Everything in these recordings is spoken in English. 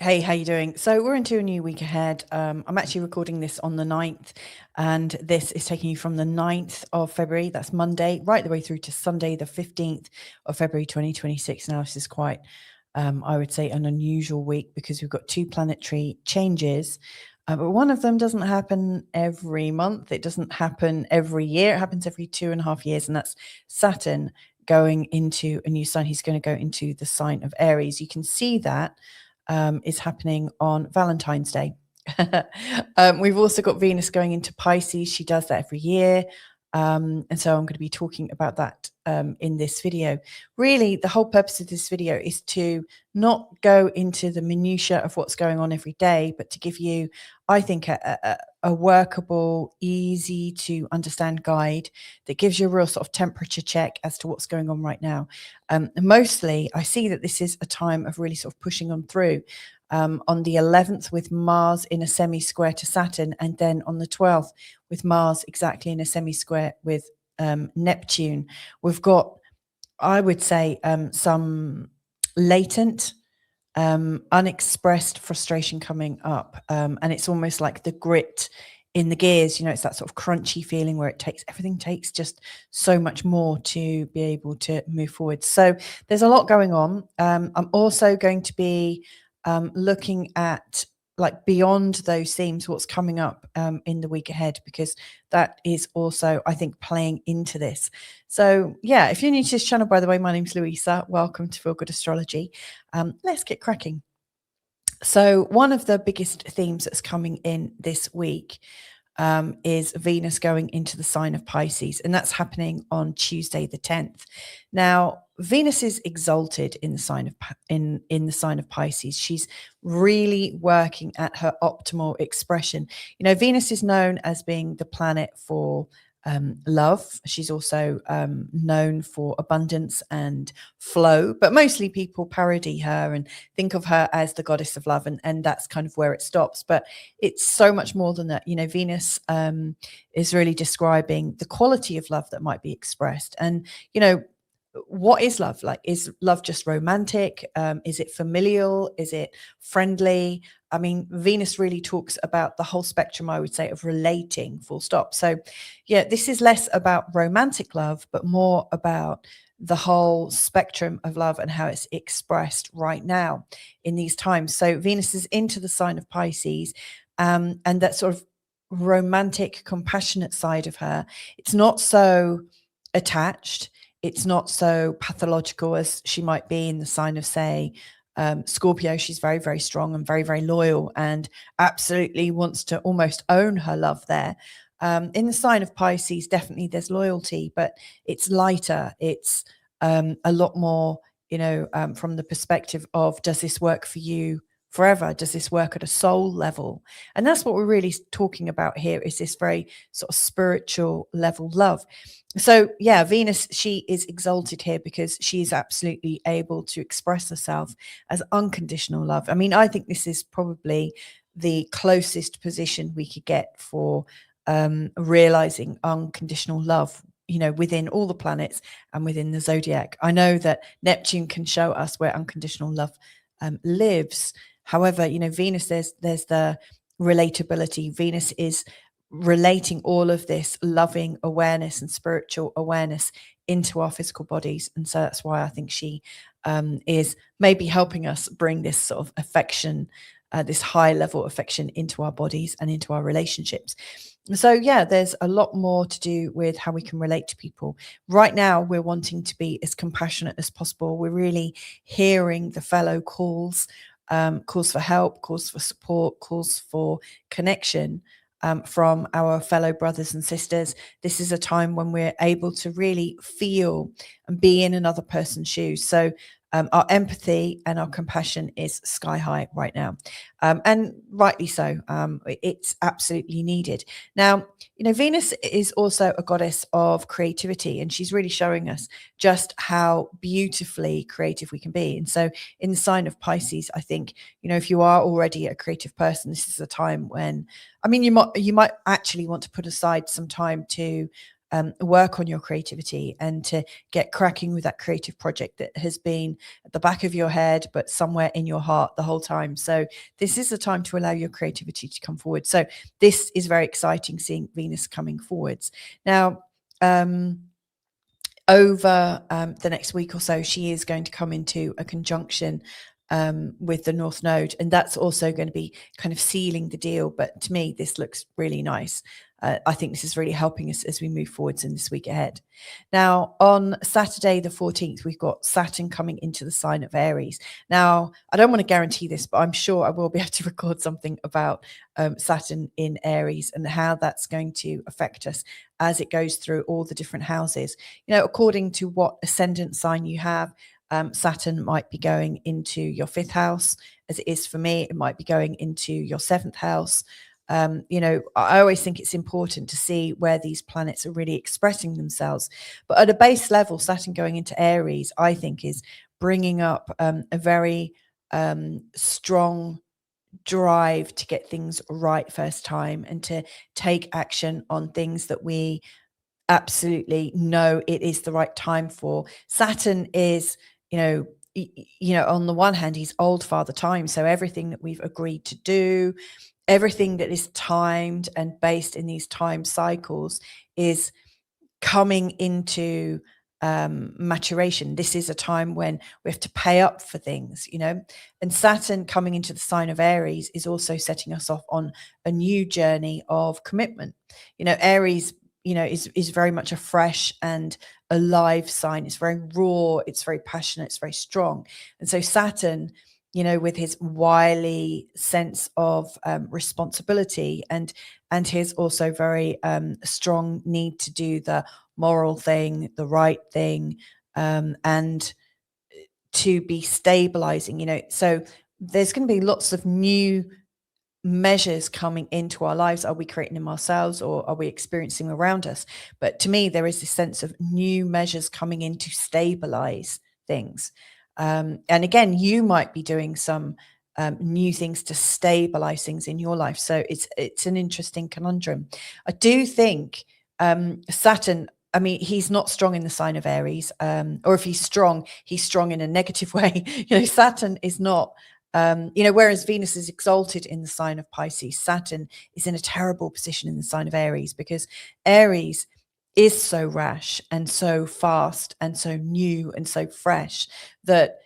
Hey, how you doing? So we're into a new week ahead. I'm actually recording this on the 9th, and this is taking you from the 9th of February, that's Monday, right the way through to Sunday, the 15th of February 2026. Now, this is quite, I would say, an unusual week because we've got two planetary changes. But one of them doesn't happen every month. It doesn't happen every year. It happens every 2.5 years, and that's Saturn going into a new sign. He's going to go into the sign of Aries. You can see that is happening on Valentine's Day. We've also got Venus going into Pisces. She does that every year. And so I'm going to be talking about that in this video. Really, the whole purpose of this video is to not go into the minutiae of what's going on every day, but to give you, I think, a workable, easy to understand guide that gives you a real sort of temperature check as to what's going on right now. Mostly, I see that this is a time of really sort of pushing on through. On the 11th with Mars in a semi-square to Saturn, and then on the 12th with Mars exactly in a semi-square with Neptune. We've got, I would say, some latent, unexpressed frustration coming up. And it's almost like the grit in the gears, it's that sort of crunchy feeling where everything takes just so much more to be able to move forward. So there's a lot going on. I'm also going to be looking at, like, beyond those themes, what's coming up in the week ahead, because that is also, I think, playing into this. So yeah, if you're new to this channel, by the way, my name's Louisa. Welcome to Feel Good Astrology. Let's get cracking. So one of the biggest themes that's coming in this week is Venus going into the sign of Pisces, and that's happening on Tuesday the 10th. Now, Venus is exalted in the sign of in the sign of Pisces. She's really working at her optimal expression. Venus is known as being the planet for love. She's also known for abundance and flow, but mostly people parody her and think of her as the goddess of love, and that's kind of where it stops. But it's so much more than that. Venus is really describing the quality of love that might be expressed. And what is love? Like, is love just romantic? Is it familial? Is it friendly? I mean, Venus really talks about the whole spectrum, I would say, of relating, full stop. So yeah, this is less about romantic love, but more about the whole spectrum of love and how it's expressed right now in these times. So Venus is into the sign of Pisces, and that sort of romantic, compassionate side of her. It's not so attached. It's not so pathological as she might be in the sign of, say, Scorpio. She's very, very strong and very, very loyal and absolutely wants to almost own her love there. In the sign of Pisces, definitely there's loyalty, but it's lighter. It's a lot more, from the perspective of, does this work for you forever? Does this work at a soul level? And that's what we're really talking about here, is this very sort of spiritual level love. So yeah, Venus, she is exalted here because she is absolutely able to express herself as unconditional love. I mean, I think this is probably the closest position we could get for realizing unconditional love, within all the planets and within the zodiac. I know that Neptune can show us where unconditional love lives. However, Venus, there's the relatability. Venus is relating all of this loving awareness and spiritual awareness into our physical bodies. And so that's why I think she is maybe helping us bring this sort of affection, this high level affection, into our bodies and into our relationships. So yeah, there's a lot more to do with how we can relate to people. Right now, we're wanting to be as compassionate as possible. We're really hearing the fellow calls, calls for help, calls for support, calls for connection from our fellow brothers and sisters. This is a time when we're able to really feel and be in another person's shoes. So our empathy and our compassion is sky high right now, and rightly so. It's absolutely needed. Now, Venus is also a goddess of creativity, and she's really showing us just how beautifully creative we can be. And so in the sign of Pisces, I think, if you are already a creative person, this is a time when, I mean, you might actually want to put aside some time to work on your creativity and to get cracking with that creative project that has been at the back of your head, but somewhere in your heart the whole time. So this is the time to allow your creativity to come forward. So this is very exciting, seeing Venus coming forwards. Now, over the next week or so, she is going to come into a conjunction with the North Node, and that's also going to be kind of sealing the deal. But to me, this looks really nice. I think this is really helping us as we move forwards in this week ahead. Now, on Saturday, the 14th, we've got Saturn coming into the sign of Aries. Now, I don't want to guarantee this, but I'm sure I will be able to record something about Saturn in Aries and how that's going to affect us as it goes through all the different houses. You know, according to what ascendant sign you have, Saturn might be going into your 5th house, as it is for me. It might be going into your 7th house. You know, I always think it's important to see where these planets are really expressing themselves. But at a base level, Saturn going into Aries, I think, is bringing up a very strong drive to get things right first time and to take action on things that we absolutely know it is the right time for. Saturn is, on the one hand, he's old father time. So everything that we've agreed to do, everything that is timed and based in these time cycles is coming into maturation. This is a time when we have to pay up for things, and Saturn coming into the sign of Aries is also setting us off on a new journey of commitment. Aries, is very much a fresh and alive sign. It's very raw, it's very passionate, it's very strong. And so Saturn, with his wily sense of responsibility and his also very strong need to do the moral thing, the right thing, and to be stabilizing, so there's going to be lots of new measures coming into our lives. Are we creating them ourselves or are we experiencing around us? But to me, there is this sense of new measures coming in to stabilize things. And again, you might be doing some new things to stabilize things in your life. So it's an interesting conundrum. I do think Saturn, I mean, he's not strong in the sign of Aries, or if he's strong in a negative way. Saturn is not, whereas Venus is exalted in the sign of Pisces, Saturn is in a terrible position in the sign of Aries, because Aries is so rash and so fast and so new and so fresh that,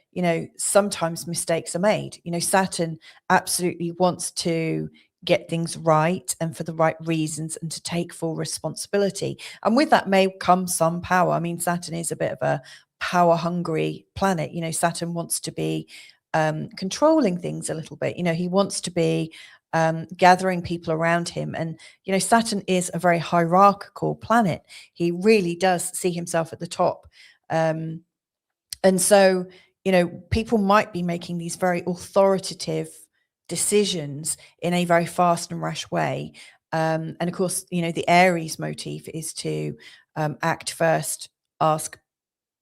sometimes mistakes are made. Saturn absolutely wants to get things right and for the right reasons and to take full responsibility. And with that may come some power. I mean, Saturn is a bit of a power hungry planet. Saturn wants to be controlling things a little bit. He wants to be gathering people around him. And, Saturn is a very hierarchical planet. He really does see himself at the top. And so, people might be making these very authoritative decisions in a very fast and rash way. And of course, the Aries motif is to act first,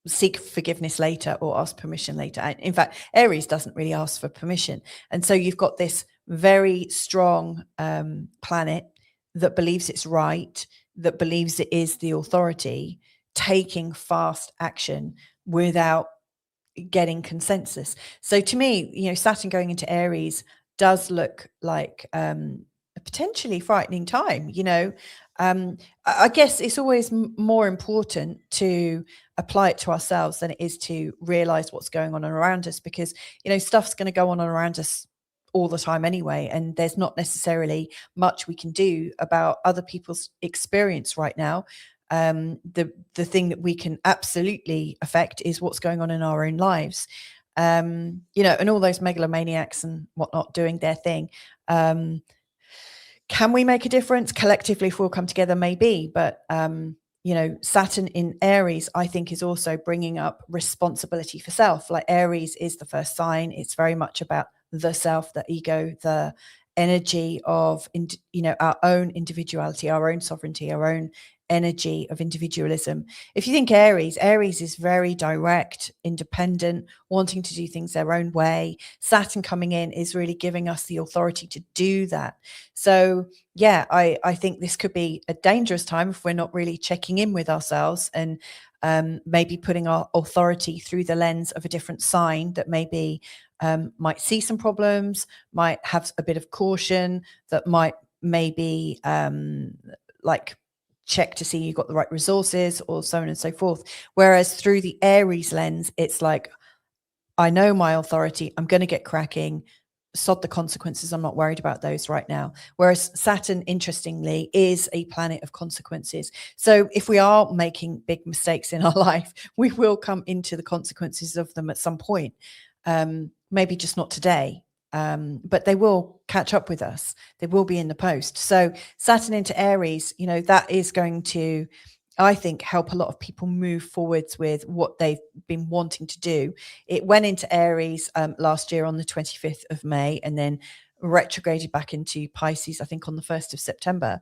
seek forgiveness later, or ask permission later. In fact, Aries doesn't really ask for permission. And so you've got this very strong planet that believes it's right, that believes it is the authority, taking fast action without getting consensus. So to me, Saturn going into Aries does look like a potentially frightening time. I guess it's always more important to apply it to ourselves than it is to realize what's going on around us, because stuff's going to go on around us all the time anyway, and there's not necessarily much we can do about other people's experience right now. The thing that we can absolutely affect is what's going on in our own lives. And all those megalomaniacs and whatnot doing their thing. Can we make a difference collectively if we'll come together? Maybe, but Saturn in Aries, I think, is also bringing up responsibility for self. Like Aries is the first sign. It's very much about the self, the ego, the energy of, our own individuality, our own sovereignty, our own energy of individualism. If you think Aries is very direct, independent, wanting to do things their own way. Saturn coming in is really giving us the authority to do that. So yeah, I think this could be a dangerous time if we're not really checking in with ourselves and maybe putting our authority through the lens of a different sign that maybe might see some problems, might have a bit of caution, that might maybe like check to see you've got the right resources, or so on and so forth. Whereas through the Aries lens, it's like, I know my authority, I'm going to get cracking, sod the consequences, I'm not worried about those right now. Whereas Saturn, interestingly, is a planet of consequences. So if we are making big mistakes in our life, we will come into the consequences of them at some point. Maybe just not today, but they will catch up with us. They will be in the post. So Saturn into Aries, that is going to, I think, help a lot of people move forwards with what they've been wanting to do. It went into Aries last year on the 25th of May and then retrograded back into Pisces, I think, on the 1st of September.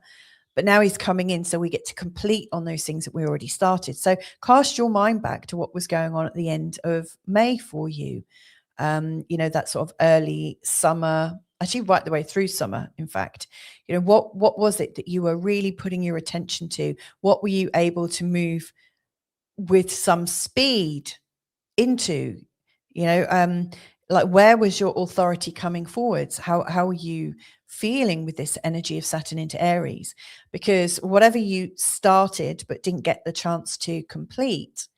But now he's coming in, so we get to complete on those things that we already started. So cast your mind back to what was going on at the end of May for you. That sort of early summer, actually right the way through summer, in fact. What was it that you were really putting your attention to? What were you able to move with some speed into? Like, where was your authority coming forwards? How are you feeling with this energy of Saturn into Aries? Because whatever you started but didn't get the chance to complete,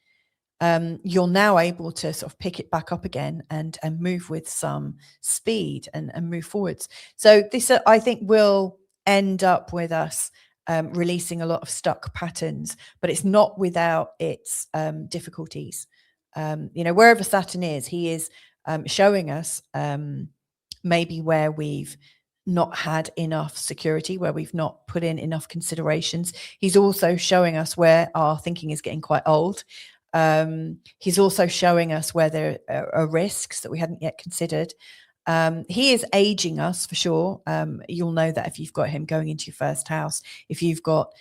you're now able to sort of pick it back up again and move with some speed and move forwards. So this, I think, will end up with us releasing a lot of stuck patterns, but it's not without its difficulties. Wherever Saturn is, he is showing us maybe where we've not had enough security, where we've not put in enough considerations. He's also showing us where our thinking is getting quite old. He's also showing us where there are risks that we hadn't yet considered. He is aging us for sure. You'll know that if you've got him going into your first house, if you've got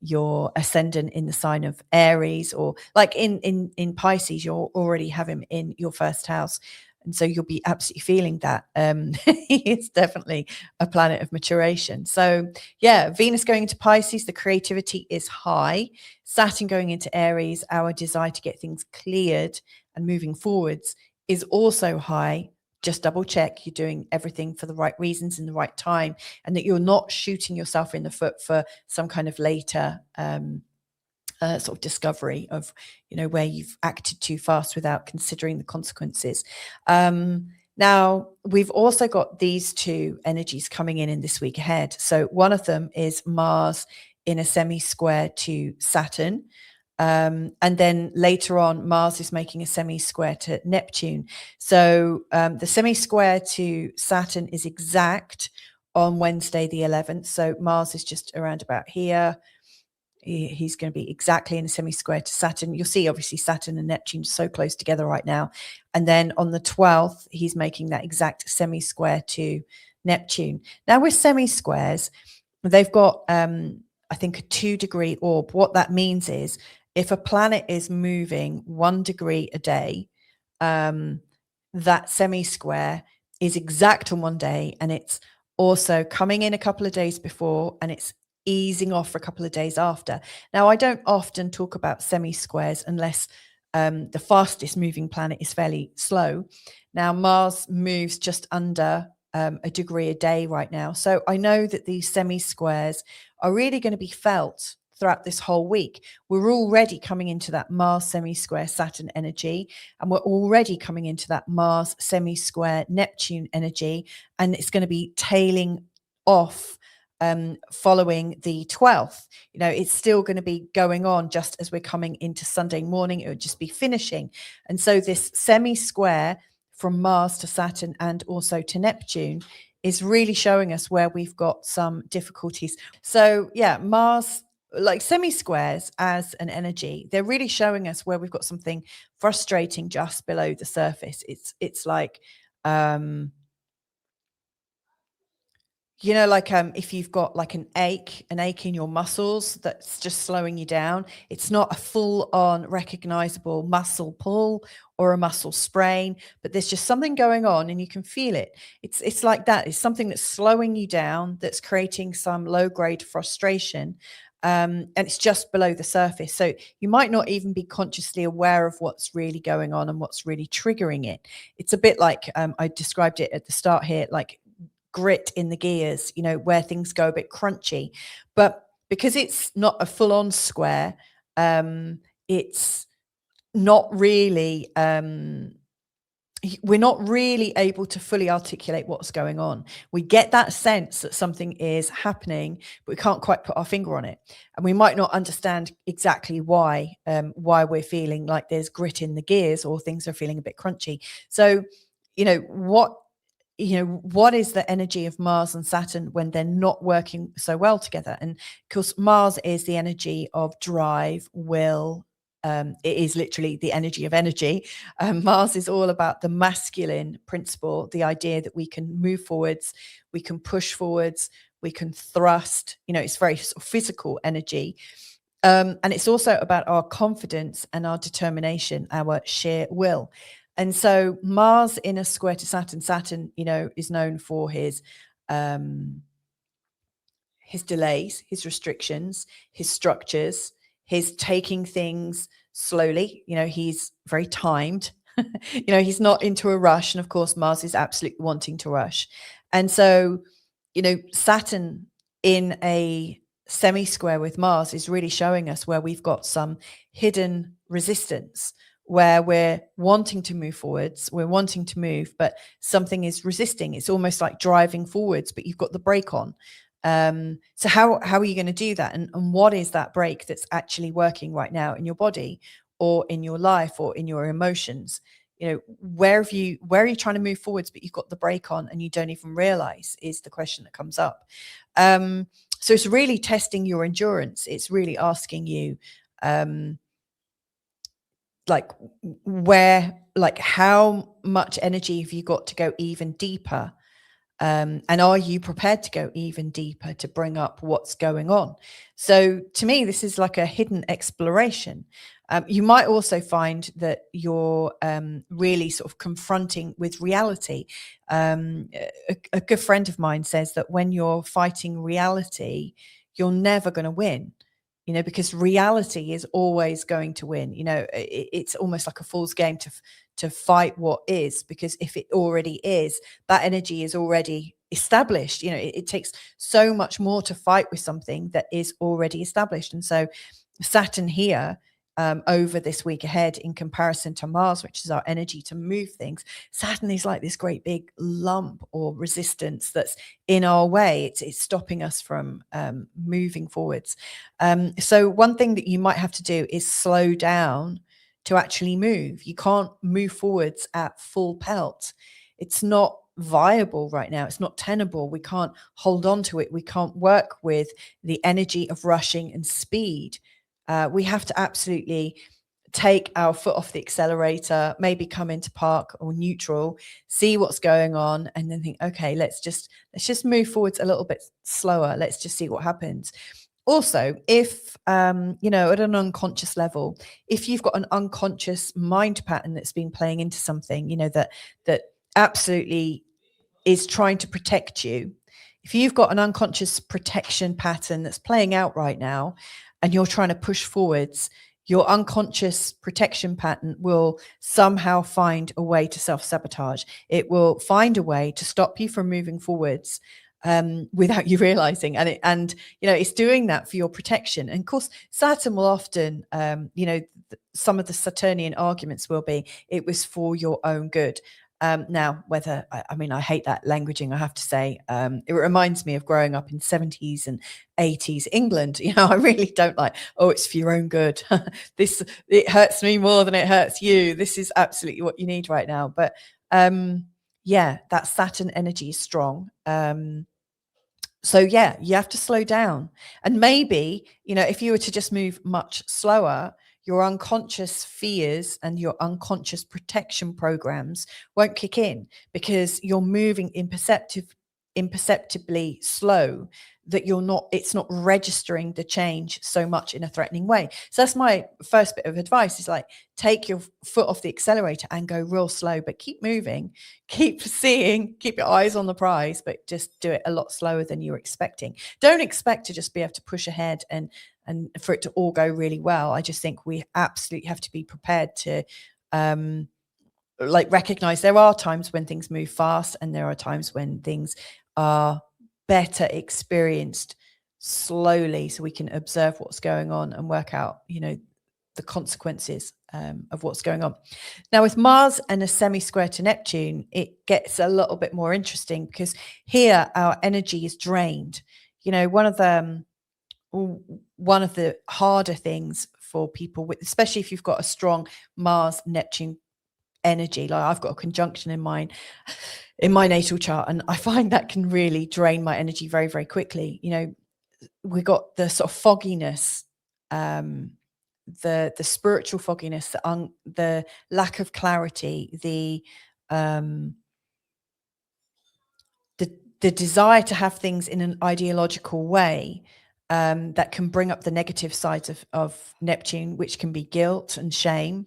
your ascendant in the sign of Aries, or like in Pisces, you'll already have him in your first house. And so you'll be absolutely feeling that. It's definitely a planet of maturation. So yeah, Venus going into Pisces, the creativity is high. Saturn going into Aries, our desire to get things cleared and moving forwards is also high. Just double check you're doing everything for the right reasons in the right time, and that you're not shooting yourself in the foot for some kind of later sort of discovery of, where you've acted too fast without considering the consequences. Now, we've also got these two energies coming in this week ahead. So one of them is Mars in a semi-square to Saturn. And then later on, Mars is making a semi-square to Neptune. So the semi-square to Saturn is exact on Wednesday the 11th. So Mars is just around about here. He's going to be exactly in a semi-square to Saturn. You'll see, obviously, Saturn and Neptune so close together right now. And then on the 12th, he's making that exact semi-square to Neptune. Now, with semi-squares, they've got, I think, a 2-degree orb. What that means is if a planet is moving 1 degree a day, that semi-square is exact on one day, and it's also coming in a couple of days before, and it's easing off for a couple of days after. Now, I don't often talk about semi-squares unless the fastest moving planet is fairly slow. Now, Mars moves just under a degree a day right now. So I know that these semi-squares are really going to be felt throughout this whole week. We're already coming into that Mars semi-square Saturn energy, and we're already coming into that Mars semi-square Neptune energy, and it's going to be tailing off following the 12th. It's still going to be going on just as we're coming into Sunday morning. It would just be finishing. And so this semi-square from Mars to Saturn and also to Neptune is really showing us where we've got some difficulties. So yeah, Mars, like semi-squares as an energy, they're really showing us where we've got something frustrating just below the surface. It's like like if you've got like an ache in your muscles that's just slowing you down, it's not a full on recognizable muscle pull or a muscle sprain, but there's just something going on and you can feel it. It's like that. It's something that's slowing you down, that's creating some low grade frustration. And it's just below the surface. So you might not even be consciously aware of what's really going on and what's really triggering it. It's a bit like I described it at the start here, like grit in the gears, where things go a bit crunchy. But because it's not a full on square, it's not really, we're not really able to fully articulate what's going on. We get that sense that something is happening, but we can't quite put our finger on it. And we might not understand exactly why we're feeling like there's grit in the gears or things are feeling a bit crunchy. So, what is the energy of Mars and Saturn when they're not working so well together? And of course, Mars is the energy of drive, will. It is literally the energy of energy. Mars is all about the masculine principle, the idea that we can move forwards, we can push forwards, we can thrust. It's very sort of physical energy. And it's also about our confidence and our determination, our sheer will. And so Mars in a square to Saturn, is known for his delays, his restrictions, his structures, his taking things slowly. He's very timed. He's not into a rush. And of course, Mars is absolutely wanting to rush. And so, Saturn in a semi-square with Mars is really showing us where we've got some hidden resistance, where we're wanting to move forwards, we're wanting to move, but something is resisting. It's almost like driving forwards, but you've got the brake on. So how are you going to do that? And what is that brake that's actually working right now in your body or in your life or in your emotions? Where are you trying to move forwards, but you've got the brake on and you don't even realize, is the question that comes up. So it's really testing your endurance. It's really asking you, how much energy have you got to go even deeper? And are you prepared to go even deeper to bring up what's going on? So to me, this is like a hidden exploration. You might also find that you're really sort of confronting with reality. A good friend of mine says that when you're fighting reality, you're never going to win. Because reality is always going to win. It's almost like a fool's game to fight what is, because if it already is, that energy is already established. It takes so much more to fight with something that is already established. And so Saturn here, over this week ahead, in comparison to Mars, which is our energy to move things, Saturn is like this great big lump or resistance that's in our way. It's stopping us from moving forwards. So one thing that you might have to do is slow down to actually move. You can't move forwards at full pelt. It's not viable right now. It's not tenable. We can't hold on to it. We can't work with the energy of rushing and speed. We have to absolutely take our foot off the accelerator, maybe come into park or neutral, see what's going on, and then think, okay, let's just move forwards a little bit slower. Let's just see what happens. Also, if at an unconscious level, if you've got an unconscious mind pattern that's been playing into something, that absolutely is trying to protect you. If you've got an unconscious protection pattern that's playing out right now, and you're trying to push forwards, your unconscious protection pattern will somehow find a way to self-sabotage. It will find a way to stop you from moving forwards without you realizing. And it's doing that for your protection. And of course, Saturn will often, some of the Saturnian arguments will be, it was for your own good. Now, whether, I hate that languaging, I have to say. It reminds me of growing up in 70s and 80s England. I really don't like, oh, it's for your own good. It hurts me more than it hurts you. This is absolutely what you need right now. But that Saturn energy is strong. So yeah, you have to slow down. And maybe, if you were to just move much slower, your unconscious fears and your unconscious protection programs won't kick in, because you're moving imperceptibly slow that it's not registering the change so much in a threatening way. So that's my first bit of advice, is like, take your foot off the accelerator and go real slow, but keep moving, keep seeing, keep your eyes on the prize, but just do it a lot slower than you're expecting. Don't expect to just be able to push ahead and for it to all go really well. I just think we absolutely have to be prepared to like recognize there are times when things move fast and there are times when things are better experienced slowly, so we can observe what's going on and work out, the consequences of what's going on. Now, with Mars and a semi-square to Neptune, it gets a little bit more interesting, because here our energy is drained. One of the harder things for people, especially if you've got a strong Mars Neptune energy, like I've got a conjunction in my natal chart, and I find that can really drain my energy very, very quickly. We got the sort of fogginess, the spiritual fogginess, the lack of clarity, the desire to have things in an ideological way, that can bring up the negative sides of Neptune, which can be guilt and shame.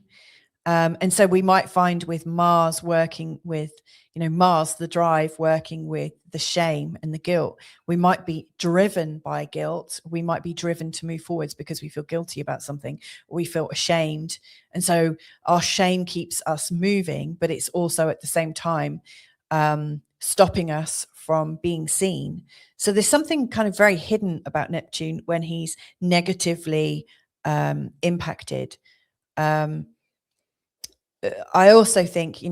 And so we might find with Mars working with, Mars, the drive, working with the shame and the guilt, we might be driven by guilt. We might be driven to move forwards because we feel guilty about something, or we feel ashamed. And so our shame keeps us moving, but it's also at the same time stopping us from being seen. So there's something kind of very hidden about Neptune when he's negatively impacted. I also think,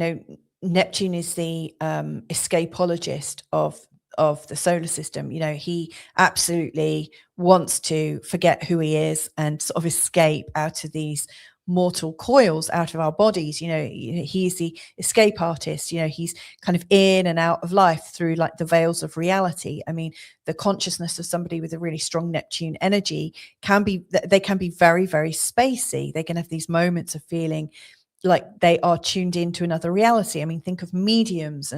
Neptune is the escapologist of the solar system. He absolutely wants to forget who he is and sort of escape out of these mortal coils, out of our bodies. He's the escape artist. He's kind of in and out of life through like the veils of reality. I mean, the consciousness of somebody with a really strong Neptune energy can be very, very spacey. They can have these moments of feeling like they are tuned into another reality. I mean, think of mediums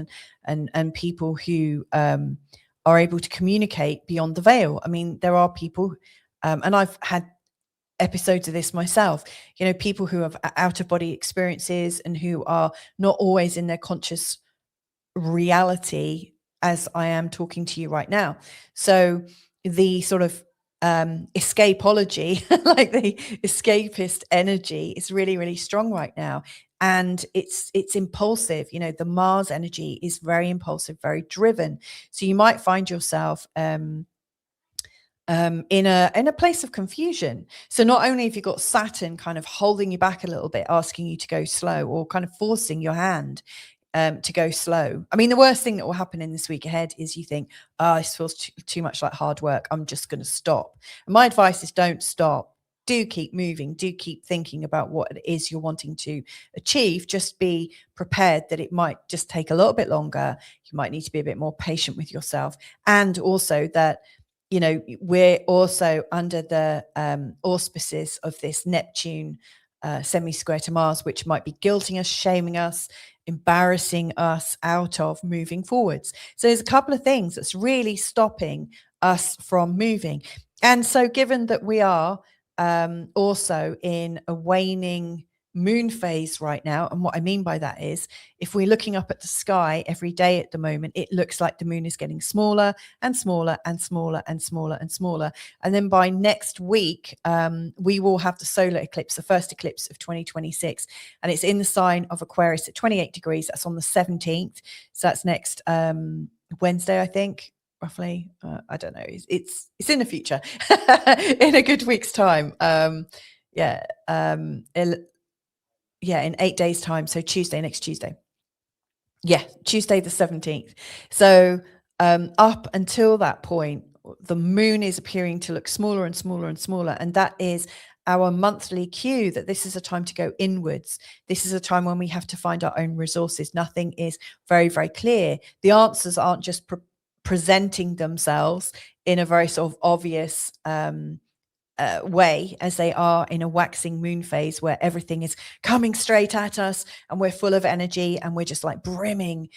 and people who are able to communicate beyond the veil. I mean, there are people, and I've had episodes of this myself, people who have out of body experiences and who are not always in their conscious reality as I am talking to you right now. So the sort of escapology, like the escapist energy, is really, really strong right now. And it's impulsive. The Mars energy is very impulsive, very driven. So you might find yourself in a place of confusion. So not only have you got Saturn kind of holding you back a little bit, asking you to go slow, or kind of forcing your hand to go slow. I mean, the worst thing that will happen in this week ahead is you think, this feels too much like hard work, I'm just going to stop. And my advice is, don't stop. Do keep moving. Do keep thinking about what it is you're wanting to achieve. Just be prepared that it might just take a little bit longer. You might need to be a bit more patient with yourself. And also that, we're also under the auspices of this Neptune semi-square to Mars, which might be guilting us, shaming us, embarrassing us out of moving forwards. So there's a couple of things that's really stopping us from moving. And so given that we are also in a waning moon phase right now, and what I mean by that is, if we're looking up at the sky every day at the moment, it looks like the moon is getting smaller and smaller and smaller and smaller and smaller. And then by next week, we will have the solar eclipse, the first eclipse of 2026, and it's in the sign of Aquarius at 28 degrees. That's on the 17th. So that's next Wednesday, I think. Roughly, I don't know. It's in the future, in a good week's time. In 8 days' time. So next Tuesday. Yeah, Tuesday the 17th. So up until that point, the moon is appearing to look smaller and smaller and smaller, and that is our monthly cue that this is a time to go inwards. This is a time when we have to find our own resources. Nothing is very, very clear. The answers aren't just presenting themselves in a very sort of obvious way as they are in a waxing moon phase, where everything is coming straight at us and we're full of energy and we're just like brimming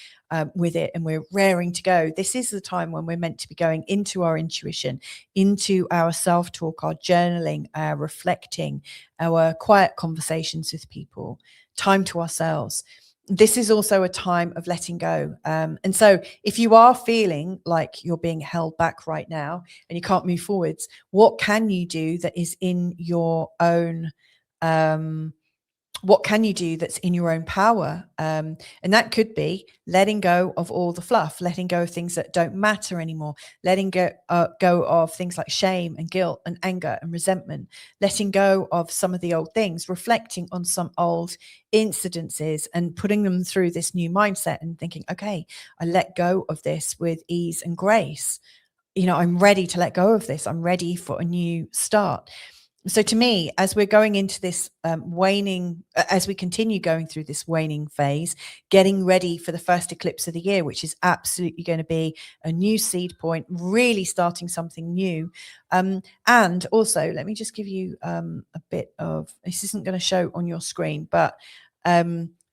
with it, and we're raring to go. This is the time when we're meant to be going into our intuition, into our self-talk, our journaling, our reflecting, our quiet conversations with people, time to ourselves. This is also a time of letting go. And so if you are feeling like you're being held back right now and you can't move forwards, what can you do that is in your own what can you do that's in your own power? And that could be letting go of all the fluff, letting go of things that don't matter anymore, letting go of things like shame and guilt and anger and resentment, letting go of some of the old things, reflecting on some old incidences and putting them through this new mindset and thinking, okay, I let go of this with ease and grace. I'm ready to let go of this. I'm ready for a new start. So to me, as we're going into this waning, as we continue going through this waning phase, getting ready for the first eclipse of the year, which is absolutely going to be a new seed point, really starting something new. And also, let me just give you a bit of, this isn't going to show on your screen, but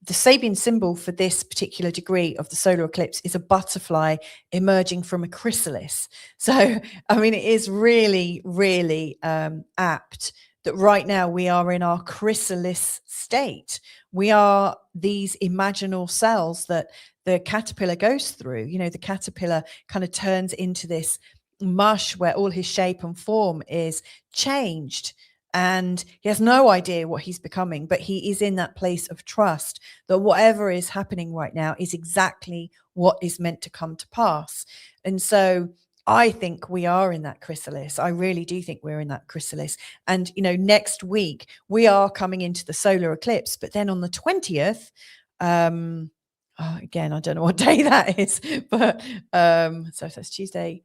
the Sabian symbol for this particular degree of the solar eclipse is a butterfly emerging from a chrysalis. So, I mean, it is really, really apt that right now we are in our chrysalis state. We are these imaginal cells that the caterpillar goes through. The caterpillar kind of turns into this mush where all his shape and form is changed. And he has no idea what he's becoming, but he is in that place of trust that whatever is happening right now is exactly what is meant to come to pass. And so I think we are in that chrysalis. I really do think we're in that chrysalis. And, next week we are coming into the solar eclipse, but then on the 20th, again, I don't know what day that is, but so that's Tuesday,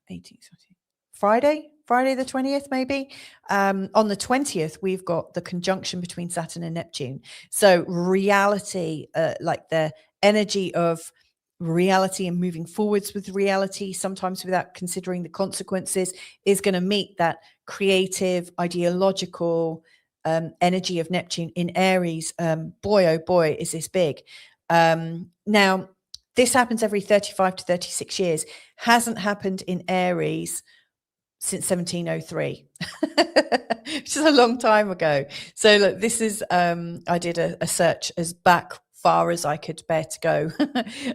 18th, Friday the 20th, maybe. On the 20th, we've got the conjunction between Saturn and Neptune. So reality, like the energy of reality and moving forwards with reality, sometimes without considering the consequences, is going to meet that creative, ideological energy of Neptune in Aries. Boy, oh boy, is this big. Now, this happens every 35 to 36 years. Hasn't happened in Aries since 1703, which is a long time ago. So look, this is, I did a search as back far as I could bear to go.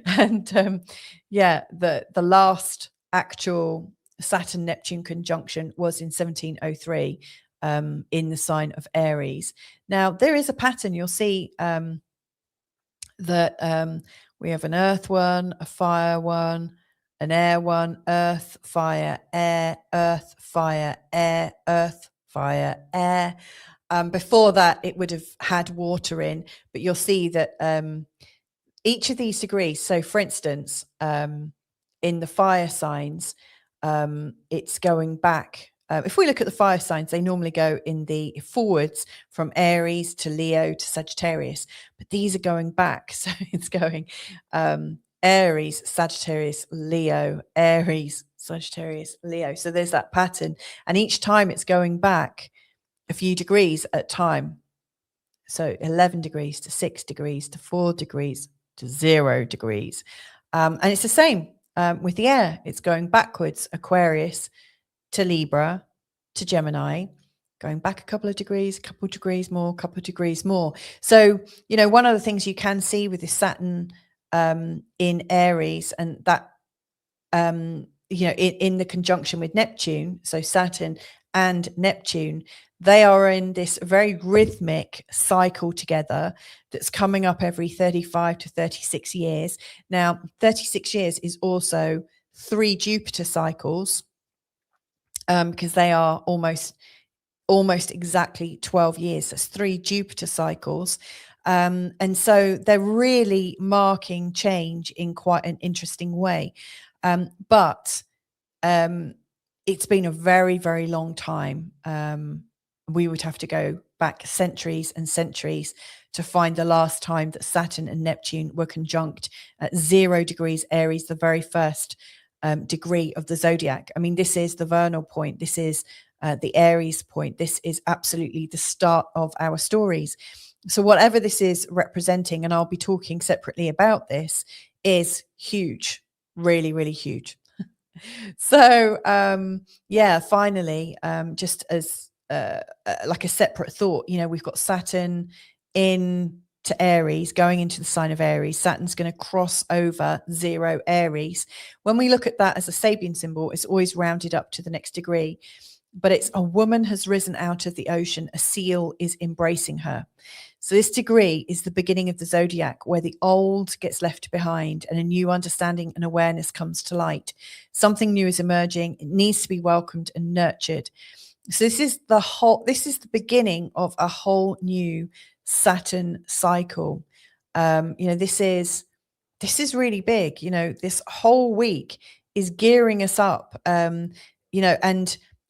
And the last actual Saturn-Neptune conjunction was in 1703 in the sign of Aries. Now, there is a pattern. You'll see that we have an earth one, a fire one, an air one, earth, fire, air, earth, fire, air, earth, fire, air. Before that, it would have had water in, but you'll see that each of these degrees, so for instance, in the fire signs, it's going back. If we look at the fire signs, they normally go in the forwards from Aries to Leo to Sagittarius, but these are going back. So it's going Aries, Sagittarius, Leo, Aries, Sagittarius, Leo. So there's that pattern. And each time it's going back a few degrees at a time. So 11 degrees to 6 degrees to 4 degrees to 0 degrees. And it's the same with the air. It's going backwards, Aquarius to Libra to Gemini, going back a couple of degrees more. So, one of the things you can see with this Saturn in Aries, and that, in the conjunction with Neptune, so Saturn and Neptune, they are in this very rhythmic cycle together that's coming up every 35 to 36 years. Now, 36 years is also 3 Jupiter cycles, because they are almost exactly 12 years. That's 3 Jupiter cycles. And so they're really marking change in quite an interesting way. But it's been a very, very long time. We would have to go back centuries and centuries to find the last time that Saturn and Neptune were conjunct at 0 degrees Aries, the very first degree of the zodiac. I mean, this is the vernal point. This is the Aries point. This is absolutely the start of our stories. So whatever this is representing, and I'll be talking separately about this, is huge, really, really huge. So, yeah, finally, just as like a separate thought, we've got Saturn in to Aries, going into the sign of Aries. Saturn's going to cross over 0 Aries. When we look at that as a Sabian symbol, it's always rounded up to the next degree. But it's a woman has risen out of the ocean. A seal is embracing her. So this degree is the beginning of the zodiac, where the old gets left behind and a new understanding and awareness comes to light. Something new is emerging. It needs to be welcomed and nurtured. So this is the beginning of a whole new Saturn cycle. This is really big. This whole week is gearing us up. And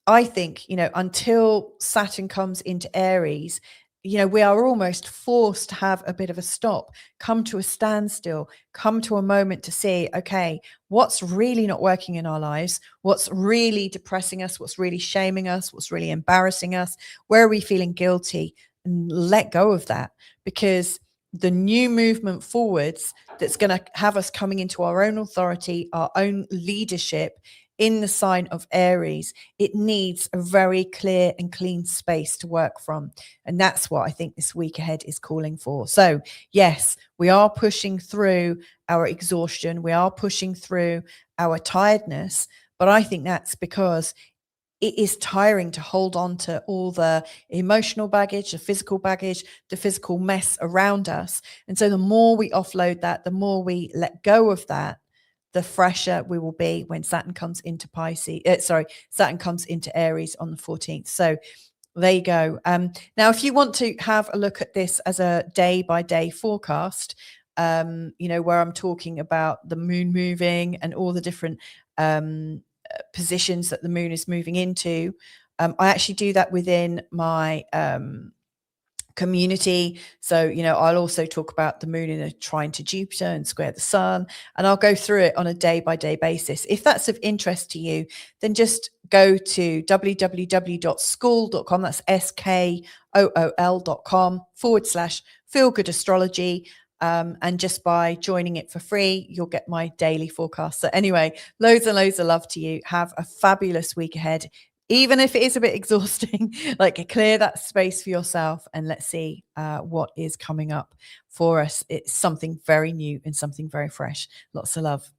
I think, until Saturn comes into Aries, we are almost forced to have a bit of a stop, come to a standstill, come to a moment to see, okay, what's really not working in our lives? What's really depressing us? What's really shaming us? What's really embarrassing us? Where are we feeling guilty? And let go of that, because the new movement forwards that's going to have us coming into our own authority, our own leadership in the sign of Aries, it needs a very clear and clean space to work from. And that's what I think this week ahead is calling for. So yes, we are pushing through our exhaustion. We are pushing through our tiredness. But I think that's because it is tiring to hold on to all the emotional baggage, the physical mess around us. And so the more we offload that, the more we let go of that, the fresher we will be when Saturn comes into Saturn comes into Aries on the 14th. So there you go. Now, if you want to have a look at this as a day-by-day forecast, where I'm talking about the moon moving and all the different positions that the moon is moving into, I actually do that within my community. So, I'll also talk about the moon in a trine to Jupiter and square the sun, and I'll go through it on a day-by-day basis. If that's of interest to you, then just go to www.school.com. That's SKOOL.com/feelgoodastrology. And just by joining it for free, you'll get my daily forecast. So anyway, loads and loads of love to you. Have a fabulous week ahead. Even if it is a bit exhausting, like, clear that space for yourself, and let's see what is coming up for us. It's something very new and something very fresh. Lots of love.